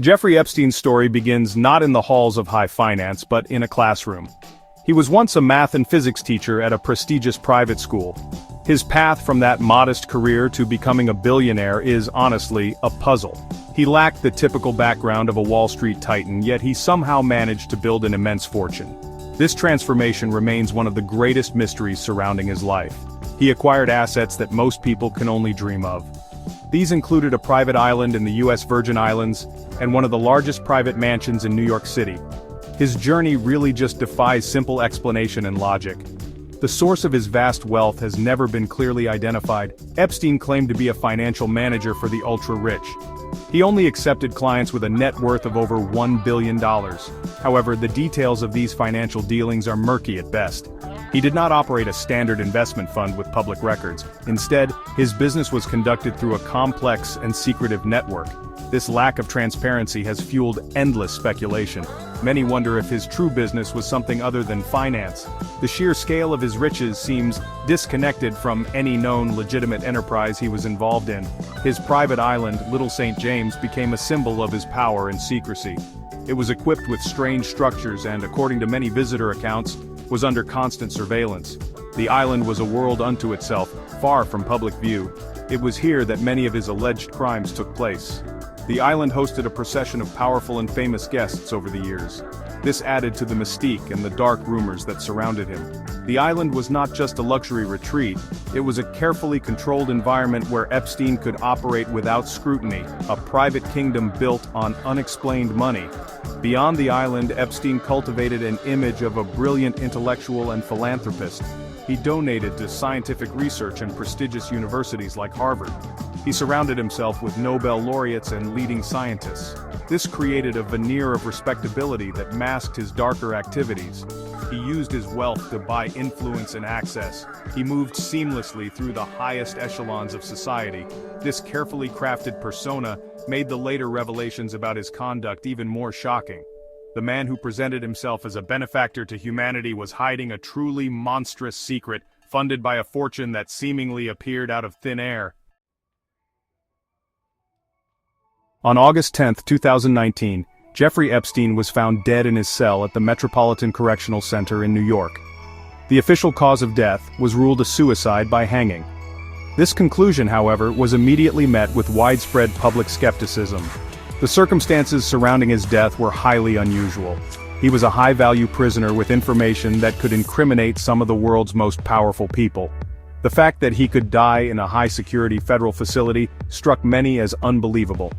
Jeffrey Epstein's story begins not in the halls of high finance but in a classroom. He was once a math and physics teacher at a prestigious private school. His path from that modest career to becoming a billionaire is, honestly, a puzzle. He lacked the typical background of a Wall Street titan, yet he somehow managed to build an immense fortune. This transformation remains one of the greatest mysteries surrounding his life. He acquired assets that most people can only dream of. These included a private island in the U.S. Virgin Islands and one of the largest private mansions in New York City. His journey really just defies simple explanation and logic. The source of his vast wealth has never been clearly identified. Epstein claimed to be a financial manager for the ultra-rich. He only accepted clients with a net worth of over $1 billion. However, the details of these financial dealings are murky at best. He did not operate a standard investment fund with public records. Instead, his business was conducted through a complex and secretive network. This lack of transparency has fueled endless speculation. Many wonder if his true business was something other than finance. The sheer scale of his riches seems disconnected from any known legitimate enterprise he was involved in. His private island, Little St. James, became a symbol of his power and secrecy. It was equipped with strange structures and, according to many visitor accounts, was under constant surveillance. The island was a world unto itself, far from public view. It was here that many of his alleged crimes took place. The island hosted a procession of powerful and famous guests over the years. This added to the mystique and the dark rumors that surrounded him. The island was not just a luxury retreat, it was a carefully controlled environment where Epstein could operate without scrutiny, a private kingdom built on unexplained money. Beyond the island, Epstein cultivated an image of a brilliant intellectual and philanthropist. He donated to scientific research and prestigious universities like Harvard. He surrounded himself with Nobel laureates and leading scientists. This created a veneer of respectability that masked his darker activities. He used his wealth to buy influence and access. He moved seamlessly through the highest echelons of society. This carefully crafted persona made the later revelations about his conduct even more shocking. The man who presented himself as a benefactor to humanity was hiding a truly monstrous secret, funded by a fortune that seemingly appeared out of thin air. On August 10, 2019, Jeffrey Epstein was found dead in his cell at the Metropolitan Correctional Center in New York. The official cause of death was ruled a suicide by hanging. This conclusion, however, was immediately met with widespread public skepticism. The circumstances surrounding his death were highly unusual. He was a high-value prisoner with information that could incriminate some of the world's most powerful people. The fact that he could die in a high-security federal facility struck many as unbelievable.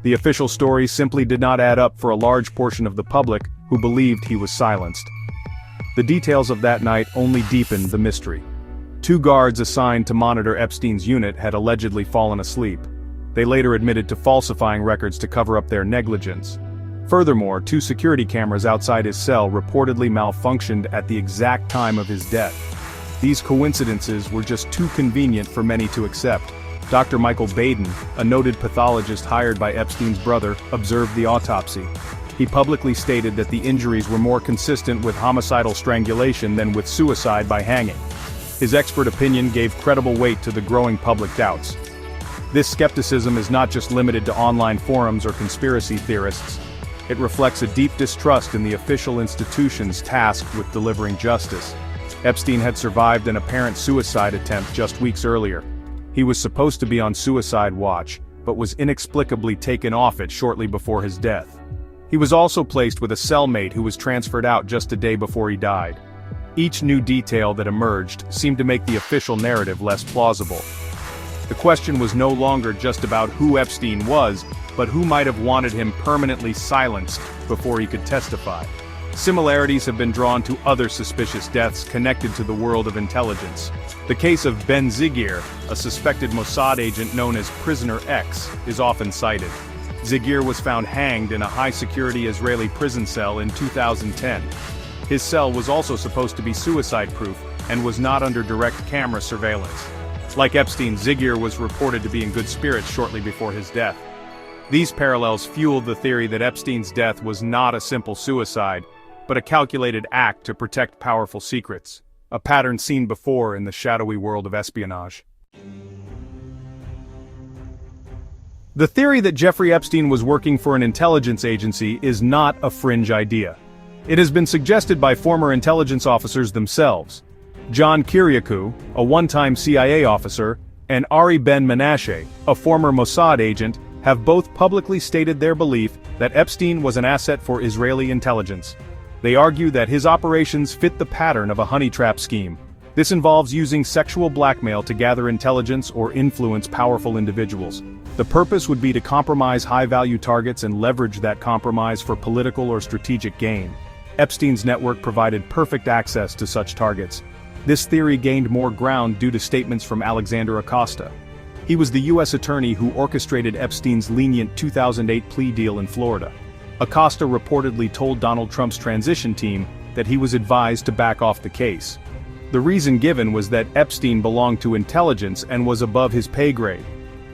The official story simply did not add up for a large portion of the public who believed he was silenced. The details of that night only deepened the mystery. 2 guards assigned to monitor Epstein's unit had allegedly fallen asleep. They later admitted to falsifying records to cover up their negligence. Furthermore, 2 security cameras outside his cell reportedly malfunctioned at the exact time of his death. These coincidences were just too convenient for many to accept. Dr. Michael Baden, a noted pathologist hired by Epstein's brother, observed the autopsy. He publicly stated that the injuries were more consistent with homicidal strangulation than with suicide by hanging. His expert opinion gave credible weight to the growing public doubts. This skepticism is not just limited to online forums or conspiracy theorists. It reflects a deep distrust in the official institutions tasked with delivering justice. Epstein had survived an apparent suicide attempt just weeks earlier. He was supposed to be on suicide watch, but was inexplicably taken off it shortly before his death. He was also placed with a cellmate who was transferred out just a day before he died. Each new detail that emerged seemed to make the official narrative less plausible. The question was no longer just about who Epstein was, but who might have wanted him permanently silenced before he could testify. Similarities have been drawn to other suspicious deaths connected to the world of intelligence. The case of Ben Zigir, a suspected Mossad agent known as Prisoner X, is often cited. Zigir was found hanged in a high-security Israeli prison cell in 2010. His cell was also supposed to be suicide-proof and was not under direct camera surveillance. Like Epstein, Zigir was reported to be in good spirits shortly before his death. These parallels fueled the theory that Epstein's death was not a simple suicide, but a calculated act to protect powerful secrets, a pattern seen before in the shadowy world of espionage. The theory that Jeffrey Epstein was working for an intelligence agency is not a fringe idea. It has been suggested by former intelligence officers themselves. John Kiriakou, a one-time CIA officer, and Ari Ben Menashe, a former Mossad agent, have both publicly stated their belief that Epstein was an asset for Israeli intelligence. They argue that his operations fit the pattern of a honey trap scheme. This involves using sexual blackmail to gather intelligence or influence powerful individuals. The purpose would be to compromise high-value targets and leverage that compromise for political or strategic gain. Epstein's network provided perfect access to such targets. This theory gained more ground due to statements from Alexander Acosta. He was the U.S. attorney who orchestrated Epstein's lenient 2008 plea deal in Florida. Acosta reportedly told Donald Trump's transition team that he was advised to back off the case. The reason given was that Epstein belonged to intelligence and was above his pay grade.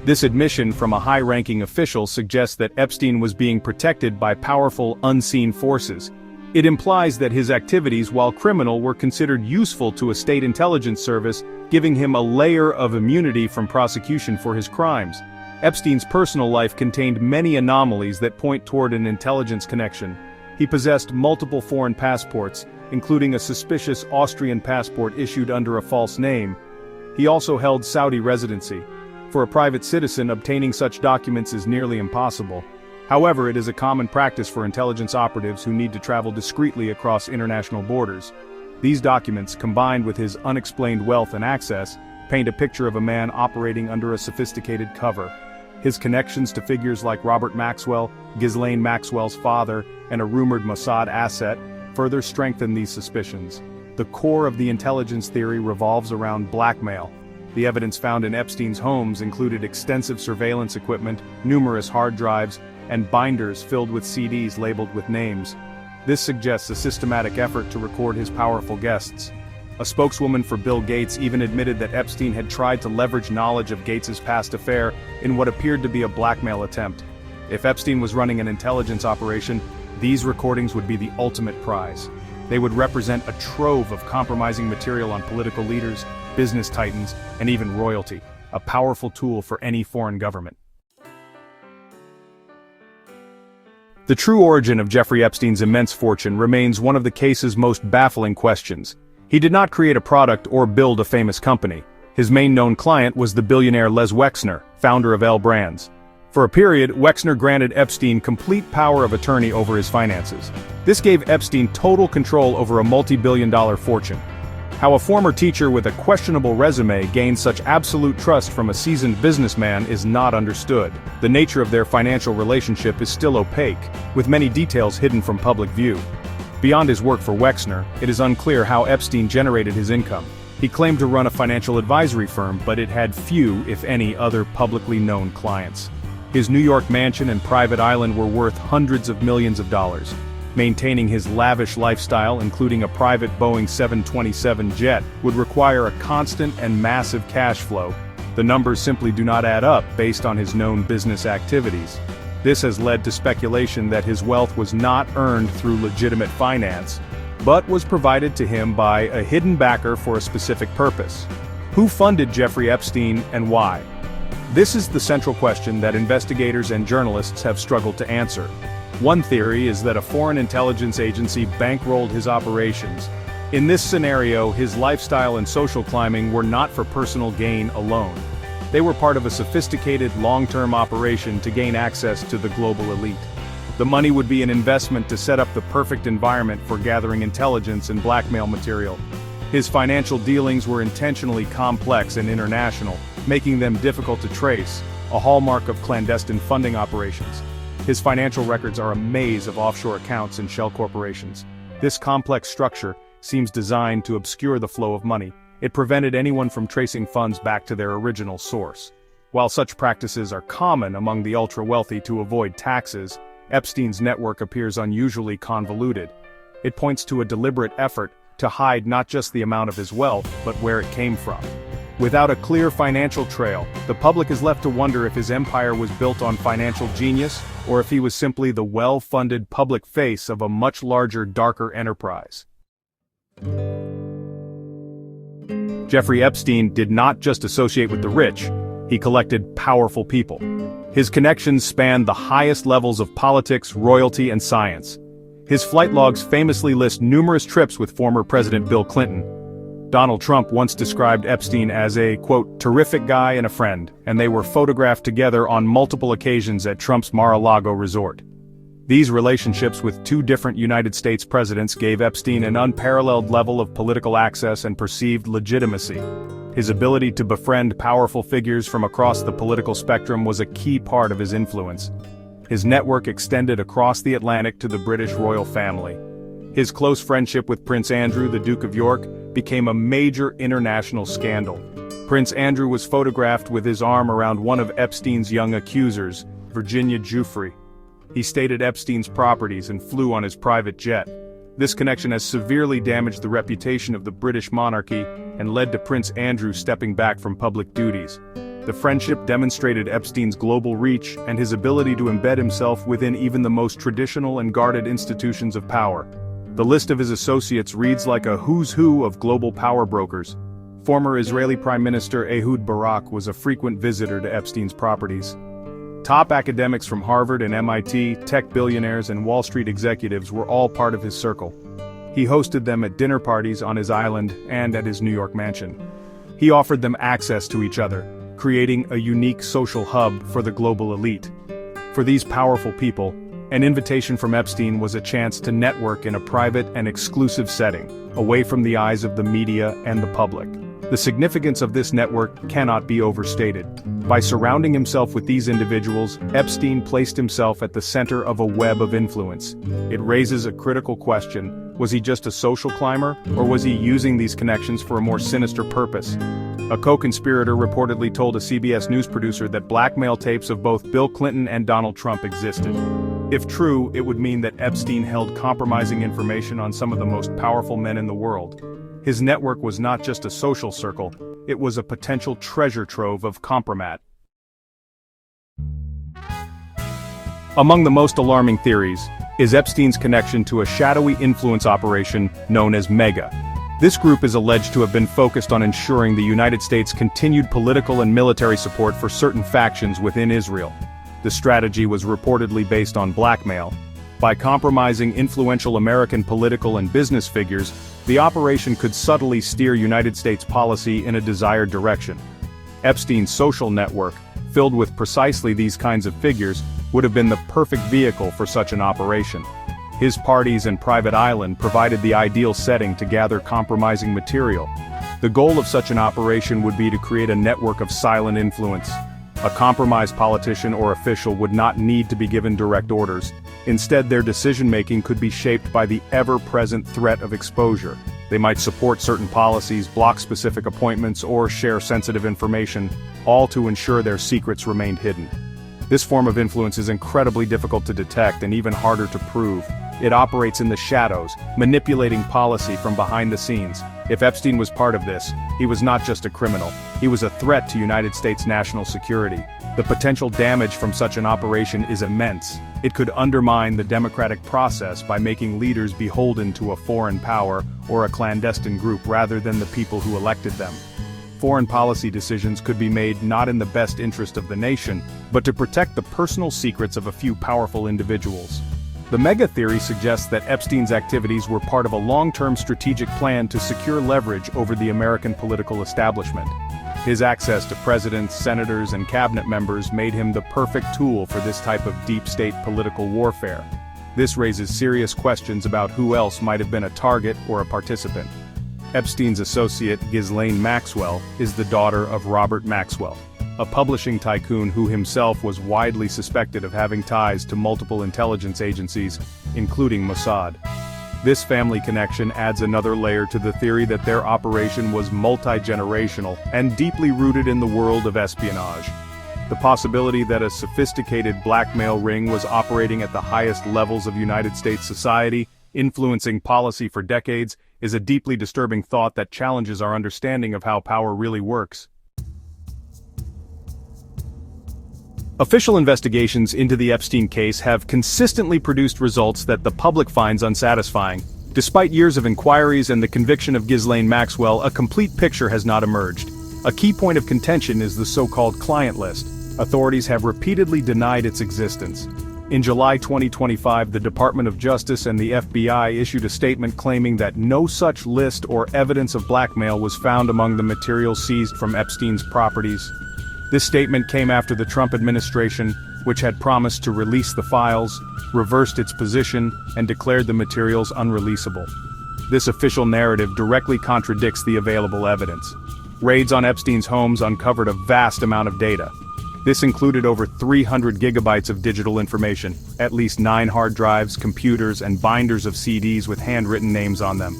This admission from a high-ranking official suggests that Epstein was being protected by powerful, unseen forces. It implies that his activities, while criminal, were considered useful to a state intelligence service, giving him a layer of immunity from prosecution for his crimes. Epstein's personal life contained many anomalies that point toward an intelligence connection. He possessed multiple foreign passports, including a suspicious Austrian passport issued under a false name. He also held Saudi residency. For a private citizen, obtaining such documents is nearly impossible. However, it is a common practice for intelligence operatives who need to travel discreetly across international borders. These documents, combined with his unexplained wealth and access, paint a picture of a man operating under a sophisticated cover. His connections to figures like Robert Maxwell, Ghislaine Maxwell's father, and a rumored Mossad asset further strengthen these suspicions. The core of the intelligence theory revolves around blackmail. The evidence found in Epstein's homes included extensive surveillance equipment, numerous hard drives, and binders filled with CDs labeled with names. This suggests a systematic effort to record his powerful guests. A spokeswoman for Bill Gates even admitted that Epstein had tried to leverage knowledge of Gates's past affair in what appeared to be a blackmail attempt. If Epstein was running an intelligence operation, these recordings would be the ultimate prize. They would represent a trove of compromising material on political leaders, business titans, and even royalty, a powerful tool for any foreign government. The true origin of Jeffrey Epstein's immense fortune remains one of the case's most baffling questions. He did not create a product or build a famous company. His main known client was the billionaire Les Wexner, founder of L Brands. For a period, Wexner granted Epstein complete power of attorney over his finances. This gave Epstein total control over a multi-billion-dollar fortune. How a former teacher with a questionable resume gained such absolute trust from a seasoned businessman is not understood. The nature of their financial relationship is still opaque, with many details hidden from public view. Beyond his work for Wexner, it is unclear how Epstein generated his income. He claimed to run a financial advisory firm, but it had few, if any, other publicly known clients. His New York mansion and private island were worth hundreds of millions of dollars. Maintaining his lavish lifestyle, including a private Boeing 727 jet, would require a constant and massive cash flow. The numbers simply do not add up based on his known business activities. This has led to speculation that his wealth was not earned through legitimate finance, but was provided to him by a hidden backer for a specific purpose. Who funded Jeffrey Epstein and why? This is the central question that investigators and journalists have struggled to answer. One theory is that a foreign intelligence agency bankrolled his operations. In this scenario, his lifestyle and social climbing were not for personal gain alone. They were part of a sophisticated, long-term operation to gain access to the global elite. The money would be an investment to set up the perfect environment for gathering intelligence and blackmail material. His financial dealings were intentionally complex and international, making them difficult to trace, a hallmark of clandestine funding operations. His financial records are a maze of offshore accounts and shell corporations. This complex structure seems designed to obscure the flow of money. It prevented anyone from tracing funds back to their original source. While such practices are common among the ultra-wealthy to avoid taxes, Epstein's network appears unusually convoluted. It points to a deliberate effort to hide not just the amount of his wealth, but where it came from. Without a clear financial trail, the public is left to wonder if his empire was built on financial genius, or if he was simply the well-funded public face of a much larger, darker enterprise. Jeffrey Epstein did not just associate with the rich, He collected powerful people. His connections spanned the highest levels of politics, royalty, and science. His flight logs famously list numerous trips with former President Bill Clinton. Donald Trump once described Epstein as a, quote, terrific guy and a friend, and they were photographed together on multiple occasions at Trump's Mar-a-Lago resort. These relationships with two different United States presidents gave Epstein an unparalleled level of political access and perceived legitimacy. His ability to befriend powerful figures from across the political spectrum was a key part of his influence. His network extended across the Atlantic to the British royal family. His close friendship with Prince Andrew, the Duke of York, became a major international scandal. Prince Andrew was photographed with his arm around one of Epstein's young accusers, Virginia Giuffre. He stayed at Epstein's properties and flew on his private jet. This connection has severely damaged the reputation of the British monarchy and led to Prince Andrew stepping back from public duties. The friendship demonstrated Epstein's global reach and his ability to embed himself within even the most traditional and guarded institutions of power. The list of his associates reads like a who's who of global power brokers. Former Israeli Prime Minister Ehud Barak was a frequent visitor to Epstein's properties. Top academics from Harvard and MIT, tech billionaires and Wall Street executives were all part of his circle. He hosted them at dinner parties on his island and at his New York mansion. He offered them access to each other, creating a unique social hub for the global elite. For these powerful people, an invitation from Epstein was a chance to network in a private and exclusive setting, away from the eyes of the media and the public. The significance of this network cannot be overstated. By surrounding himself with these individuals, Epstein placed himself at the center of a web of influence. It raises a critical question: was he just a social climber, or was he using these connections for a more sinister purpose? A co-conspirator reportedly told a CBS News producer that blackmail tapes of both Bill Clinton and Donald Trump existed. If true, it would mean that Epstein held compromising information on some of the most powerful men in the world. His network was not just a social circle, it was a potential treasure trove of compromat. Among the most alarming theories is Epstein's connection to a shadowy influence operation known as MEGA. This group is alleged to have been focused on ensuring the United States' continued political and military support for certain factions within Israel. The strategy was reportedly based on blackmail. By compromising influential American political and business figures, the operation could subtly steer United States policy in a desired direction. Epstein's social network, filled with precisely these kinds of figures, would have been the perfect vehicle for such an operation. His parties and private island provided the ideal setting to gather compromising material. The goal of such an operation would be to create a network of silent influence. A compromised politician or official would not need to be given direct orders. Instead, their decision-making could be shaped by the ever-present threat of exposure. They might support certain policies, block specific appointments, or share sensitive information, all to ensure their secrets remained hidden. This form of influence is incredibly difficult to detect and even harder to prove. It operates in the shadows, manipulating policy from behind the scenes. If Epstein was part of this, he was not just a criminal, he was a threat to United States national security. The potential damage from such an operation is immense. It could undermine the democratic process by making leaders beholden to a foreign power or a clandestine group rather than the people who elected them. Foreign policy decisions could be made not in the best interest of the nation, but to protect the personal secrets of a few powerful individuals. The mega theory suggests that Epstein's activities were part of a long-term strategic plan to secure leverage over the American political establishment. His access to presidents, senators, and cabinet members made him the perfect tool for this type of deep-state political warfare. This raises serious questions about who else might have been a target or a participant. Epstein's associate, Ghislaine Maxwell, is the daughter of Robert Maxwell, a publishing tycoon who himself was widely suspected of having ties to multiple intelligence agencies, including Mossad. This family connection adds another layer to the theory that their operation was multi-generational and deeply rooted in the world of espionage. The possibility that a sophisticated blackmail ring was operating at the highest levels of United States society, influencing policy for decades, is a deeply disturbing thought that challenges our understanding of how power really works. Official investigations into the Epstein case have consistently produced results that the public finds unsatisfying. Despite years of inquiries and the conviction of Ghislaine Maxwell, a complete picture has not emerged. A key point of contention is the so-called client list. Authorities have repeatedly denied its existence. In July 2025, the Department of Justice and the FBI issued a statement claiming that no such list or evidence of blackmail was found among the materials seized from Epstein's properties. This statement came after the Trump administration, which had promised to release the files, reversed its position, and declared the materials unreleasable. This official narrative directly contradicts the available evidence. Raids on Epstein's homes uncovered a vast amount of data. This included over 300 gigabytes of digital information, at least 9 hard drives, computers, and binders of CDs with handwritten names on them.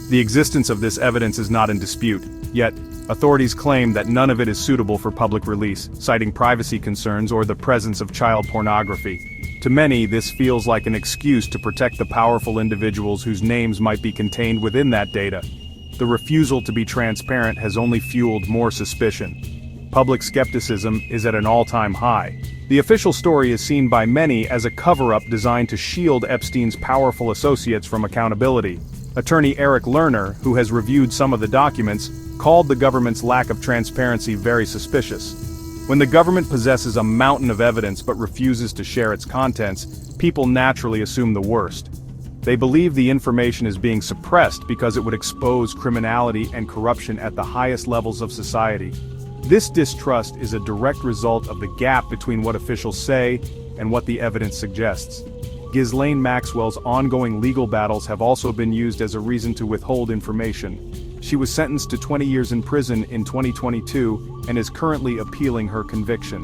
The existence of this evidence is not in dispute, yet, authorities claim that none of it is suitable for public release, citing privacy concerns or the presence of child pornography. To many, this feels like an excuse to protect the powerful individuals whose names might be contained within that data. The refusal to be transparent has only fueled more suspicion. Public skepticism is at an all-time high. The official story is seen by many as a cover-up designed to shield Epstein's powerful associates from accountability. Attorney Eric Lerner, who has reviewed some of the documents, called the government's lack of transparency very suspicious. When the government possesses a mountain of evidence but refuses to share its contents, people naturally assume the worst. They believe the information is being suppressed because it would expose criminality and corruption at the highest levels of society. This distrust is a direct result of the gap between what officials say and what the evidence suggests. Ghislaine Maxwell's ongoing legal battles have also been used as a reason to withhold information. She was sentenced to 20 years in prison in 2022 and is currently appealing her conviction.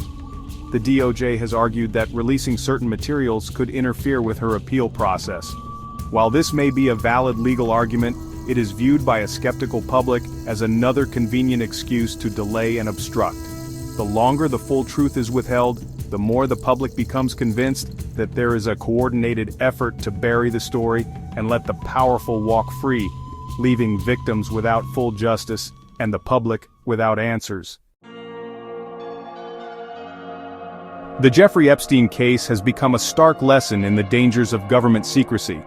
The DOJ has argued that releasing certain materials could interfere with her appeal process. While this may be a valid legal argument, it is viewed by a skeptical public as another convenient excuse to delay and obstruct. The longer the full truth is withheld, the more the public becomes convinced that there is a coordinated effort to bury the story and let the powerful walk free, leaving victims without full justice and the public without answers. The Jeffrey Epstein case has become a stark lesson in the dangers of government secrecy.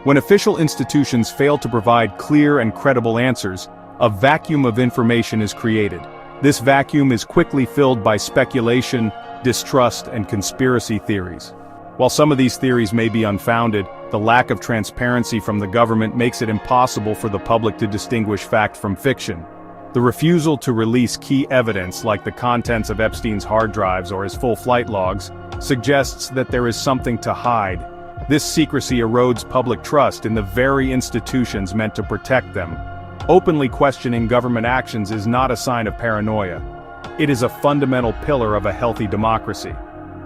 When official institutions fail to provide clear and credible answers, a vacuum of information is created. This vacuum is quickly filled by speculation, distrust, and conspiracy theories. While some of these theories may be unfounded, the lack of transparency from the government makes it impossible for the public to distinguish fact from fiction. The refusal to release key evidence like the contents of Epstein's hard drives or his full flight logs suggests that there is something to hide. This secrecy erodes public trust in the very institutions meant to protect them. Openly questioning government actions is not a sign of paranoia. It is a fundamental pillar of a healthy democracy.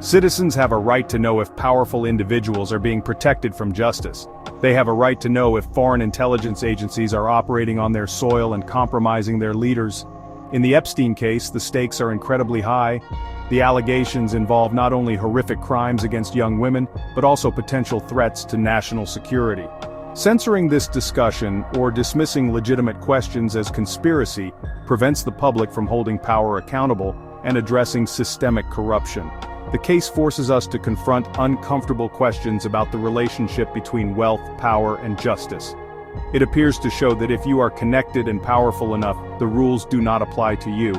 Citizens have a right to know if powerful individuals are being protected from justice. They have a right to know if foreign intelligence agencies are operating on their soil and compromising their leaders. In the Epstein case, the stakes are incredibly high. The allegations involve not only horrific crimes against young women, but also potential threats to national security. Censoring this discussion or dismissing legitimate questions as conspiracy prevents the public from holding power accountable and addressing systemic corruption. The case forces us to confront uncomfortable questions about the relationship between wealth, power, and justice. It appears to show that if you are connected and powerful enough, the rules do not apply to you.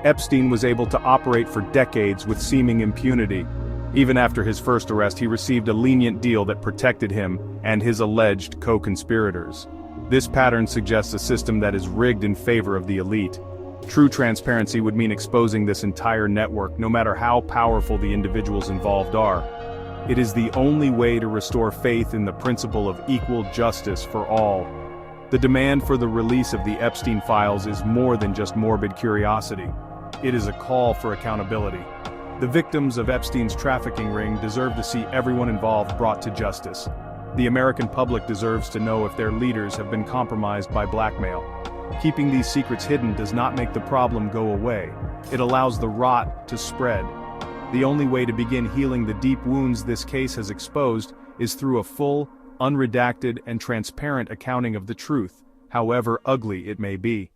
Epstein was able to operate for decades with seeming impunity. Even after his first arrest, he received a lenient deal that protected him and his alleged co-conspirators. This pattern suggests a system that is rigged in favor of the elite. True transparency would mean exposing this entire network, no matter how powerful the individuals involved are. It is the only way to restore faith in the principle of equal justice for all. The demand for the release of the Epstein files is more than just morbid curiosity. It is a call for accountability. The victims of Epstein's trafficking ring deserve to see everyone involved brought to justice. The American public deserves to know if their leaders have been compromised by blackmail. Keeping these secrets hidden does not make the problem go away. It allows the rot to spread. The only way to begin healing the deep wounds this case has exposed is through a full, unredacted, and transparent accounting of the truth, however ugly it may be.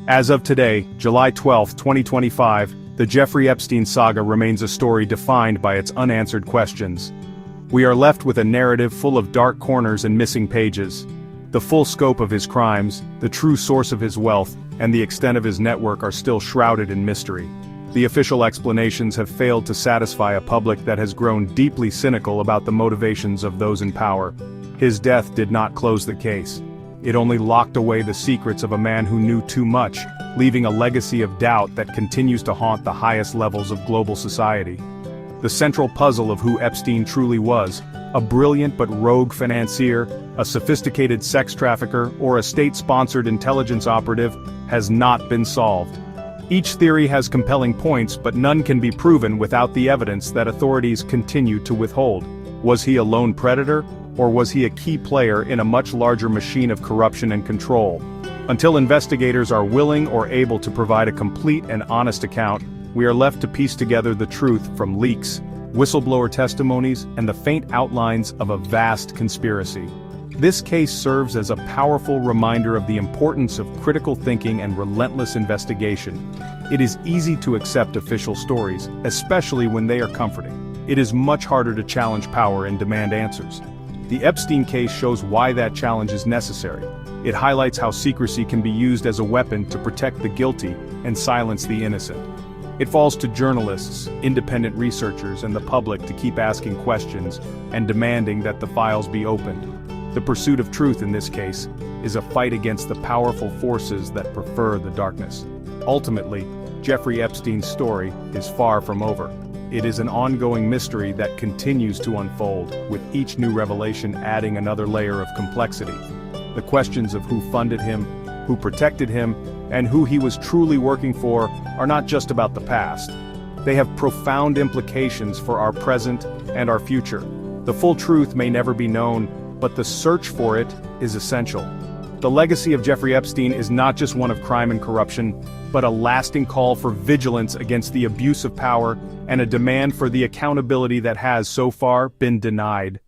As of today, July 12, 2025, the Jeffrey Epstein saga remains a story defined by its unanswered questions. We are left with a narrative full of dark corners and missing pages. The full scope of his crimes, the true source of his wealth, and the extent of his network are still shrouded in mystery. The official explanations have failed to satisfy a public that has grown deeply cynical about the motivations of those in power. His death did not close the case. It only locked away the secrets of a man who knew too much, leaving a legacy of doubt that continues to haunt the highest levels of global society. The central puzzle of who Epstein truly was, a brilliant but rogue financier, a sophisticated sex trafficker, or a state-sponsored intelligence operative, has not been solved. Each theory has compelling points, but none can be proven without the evidence that authorities continue to withhold. Was he a lone predator, or was he a key player in a much larger machine of corruption and control? Until investigators are willing or able to provide a complete and honest account, we are left to piece together the truth from leaks, whistleblower testimonies, and the faint outlines of a vast conspiracy. This case serves as a powerful reminder of the importance of critical thinking and relentless investigation. It is easy to accept official stories, especially when they are comforting. It is much harder to challenge power and demand answers. The Epstein case shows why that challenge is necessary. It highlights how secrecy can be used as a weapon to protect the guilty and silence the innocent. It falls to journalists, independent researchers, and the public to keep asking questions and demanding that the files be opened. The pursuit of truth in this case is a fight against the powerful forces that prefer the darkness. Ultimately, Jeffrey Epstein's story is far from over. It is an ongoing mystery that continues to unfold, with each new revelation adding another layer of complexity. The questions of who funded him, who protected him, and who he was truly working for are not just about the past. They have profound implications for our present and our future. The full truth may never be known, but the search for it is essential. The legacy of Jeffrey Epstein is not just one of crime and corruption, but a lasting call for vigilance against the abuse of power and a demand for the accountability that has so far been denied.